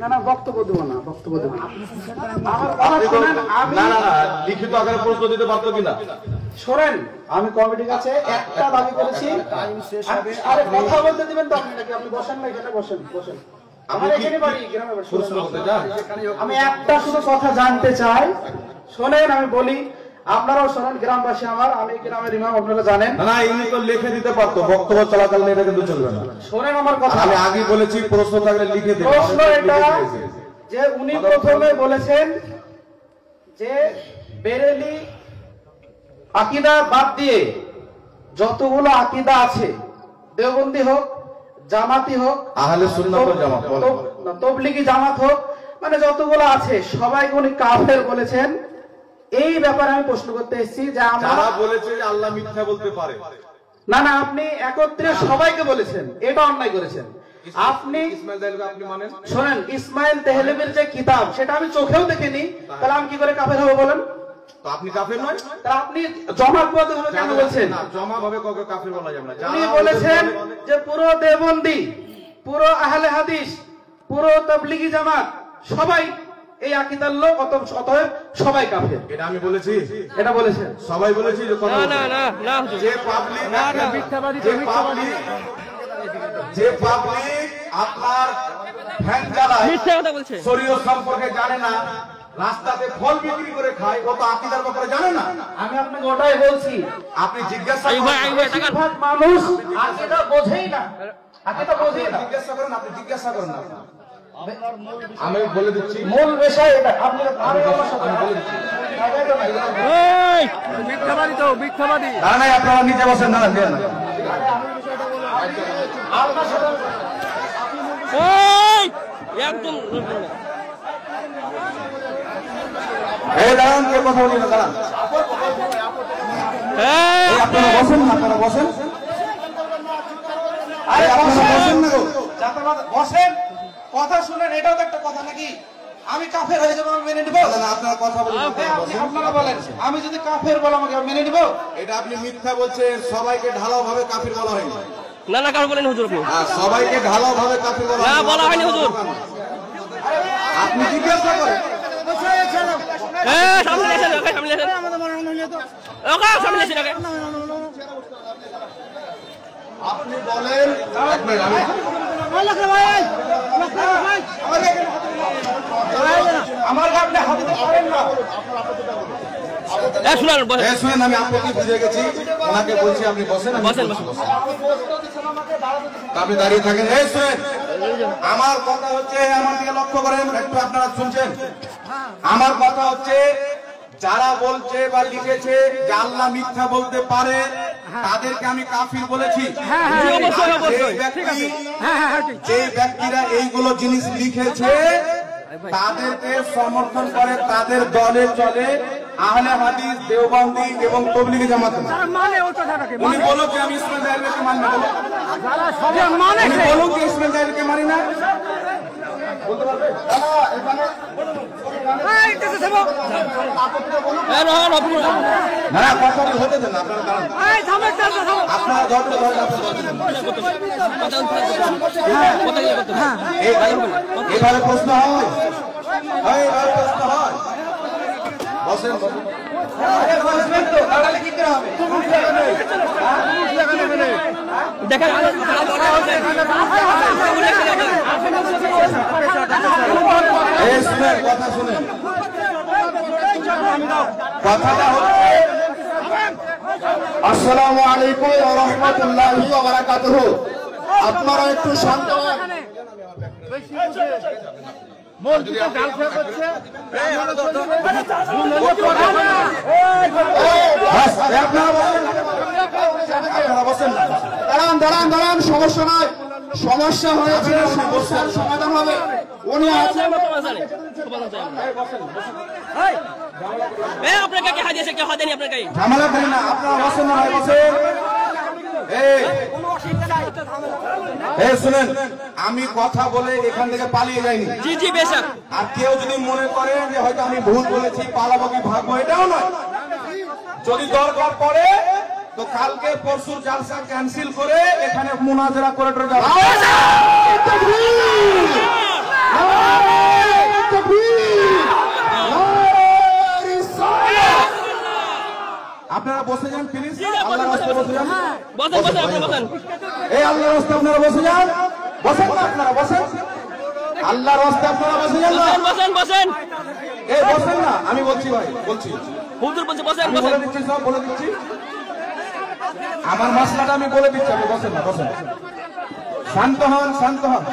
না না বক্তব্য দেবো না, বক্তব্য দেবো না। না না না লিখিত আকারে প্রশ্ন দিতে পারতো কিনা? শোনেন, আমি কমিটির কাছে একটা দাবি করেছি। আরে কথা বলতে দিবেন তো আপনি নাকি? আপনি বসেন না, এখানে বসেন, বসেন। আমি একটা শুধু কথা জানতে চাই, শোনেন আমি বলি, আপনারাও শোনেন, গ্রামবাসী আমার, আমি গ্রামের ইমাম, আপনারা জানেন। না ইনি তো লিখে দিতে পারতো, বক্তব্য চলাকালীন এটা কিন্তু চলবে না। শোনেন আমার কথা, আমি আগে বলেছি প্রশ্ন থাকলে লিখে দিন। প্রশ্ন এটা যে উনি প্রথমে বলেছেন যে বেরেলি আকীদা বাদ দিয়ে যতগুলো আকীদা আছে, দেওবন্দি হোক, জামাতি হোক, আহলে সুন্নাত ওয়াল জামাত, তবলিগি জামাত হোক, মানে যতগুলো আছে সবাইকে উনি কাফের বলেছেন। এই ব্যাপারে আমি প্রশ্ন করতে এসেছি যে যারা বলেছে যে আল্লাহ মিথ্যা বলতে পারে, না না আপনি একত্রে সবাইকে বলেছেন, এটা অন্যায় করেছেন আপনি। ইসমাইল দেহলভী আপনি মানেন? শোনেন, ইসমাইল দেহলভীর যে কিতাব সেটা আমি চোখেও দেখিনি, তাহলে আমি কি করে কাফের হবো বলেন? তো আপনি কাফের নয়, তাহলে আপনি জমাতবদ্ধ ভাবে কেন বলছেন? না জমা ভাবে কাউকে কাফের বলা যাবে না। উনি বলেছেন যে পুরো দেওবন্দি, পুরো আহলে হাদিস, পুরো তাবলিগি জামাত সবাই এই আকীদার লোক, অতএব সবাই কাফের। এটা আমি বলেছি? এটা বলেছেন সবাই বলেছি যে কথা না না না যে পাবলিক, না না মিথ্যাবাদী, যে পাবলিক আপনার ফ্যান জ্বালায়, মিথ্যা কথা বলছে, শরীয়ত সম্পর্কে জানে না, রাস্তাতে ফল বিক্রি করে খায়, ও তো আকীদার ব্যাপারে জানে না। আমি আপনাকে ওটাই বলছি, আপনি জিজ্ঞাসা বেশিরভাগ মানুষ আকীদা বোঝেই না, আকীদা বোঝেই না। জিজ্ঞাসা করেন, আপনি জিজ্ঞাসা করেন না। আমি বলে দিচ্ছি মূল বিষয় এটা। আপনি আমি আমার সাথে বলে দিচ্ছি, এই মিথ্যাবাদী তো মিথ্যাবাদী। না না আপনারা নিচে বসেন, না দেন না। আপনার সাথে এই একদম এই দাঁড়ান, কে কথা বলি না, দাঁড়ান। এই আপনারা বসেন না, আপনারা বসেন। আরে আপনারা বসেন না গো। বসেন, কথা শুনেন, এটাও তো একটা কথা নাকি? আমি কাফের হয়ে যাবো, আমি মেনে নিব? না আপনারা কথা বলেন, আপনারা বলেন, আমি যদি কাফের বলো আমাকে মেনে নিব? এটা আপনি মিথ্যা বলছেন। সবাইকে ঢালাও ভাবে কাফির বলা হয়নি। না না কারো বলেন হুজুর, আপনি আর সবাইকে ঢালাও ভাবে কাফির বলা না বলা হয়নি হুজুর। আপনি জিজ্ঞাসা করেন। এই সামনে এসে ওকে, সামনে এসে ওকে, সামনে এসে ওকে। আপনি বলেন, এক মিনিট, আমার আপনি হাতে পারেন না। শুনেন শুনেন, আমি আপনাকে বুঝে গেছি, ওনাকে বলছি আপনি বসেন, বসেন বসেন। আপনি দাঁড়িয়ে থাকেন। এই শুনেন, আমার কথা হচ্ছে, আমার দিকে লক্ষ্য করেন একটু, আপনারা শুনছেন? আমার কথা হচ্ছে, যারা বলছে বা লিখেছে যে আল্লাহ মিথ্যা বলতে পারে, তাদেরকে আমি কাফির বলেছি। যে ব্যক্তিরা এইগুলো জিনিস লিখেছে তাদেরকে সমর্থন করে, তাদের দলে চলে আহলে হাদিস, দেওবন্দি এবং তবলিগি জামাত। উনি বলো যে আমি ইসমাইল দেহলভীকে মানি না, উনি বলুন যে ইসমাইল দেহলভীকে মানি না, বলতে পারবে? হ্যাঁ কথা হতে দেন, আপনারা দাঁড়ান, আপনারা ধরতে ধরেন, এভাবে প্রশ্ন হয়, এইভাবে প্রশ্ন হয়। বসেন বসেন। দেখেন কথা শুনেন, কথাটা হচ্ছে, আসসালামু আলাইকুম ওয়া রাহমাতুল্লাহি ওয়া বারাকাতুহু। আপনারা একটু শান্ত হন। দাঁড়ান দাঁড়ান, সমস্যা নয়, সমস্যা হয়েছে, সমস্যার সমাধান হবে। উনি আছেন, আপনাকে কে হাদিয়েছে, কে হাদিয়েনি আপনাকে? ঝামেলা করেন না, আপনারা বসেন না, বসেন। শুনেন, আমি কথা বলে এখান থেকে পালিয়ে যাইনি। জি জি বেশক। আর কেউ যদি মনে করে যে হয়তো আমি ভুল বলেছি, পালাবো কি ভাগবো, এটাও নয়। যদি দরকার পড়ে তো কালকে পরশুর জালসা ক্যান্সেল করে এখানে মুনাজারা করে আপনারা বসে যান প্লিজ, আল্লাহর রাস্তায় বসে যান। বসেন বসেন আপনি বসেন। এই আল্লাহর রাস্তায় আপনারা বসে যান, বসেন না আপনারা বসেন, আল্লাহর রাস্তায় আপনারা বসে যান না, বসেন বসেন বসেন। এই বসেন না, আমি বলছি ভাই বলছি, হুজুর বলছে বসেন আমি বসেন। বলে দিচ্ছি, সব বলে দিচ্ছি, আমার মশলাটা আমি বলে দিচ্ছি, আপনি বসেন না, বসেন, শান্ত হন শান্ত হন।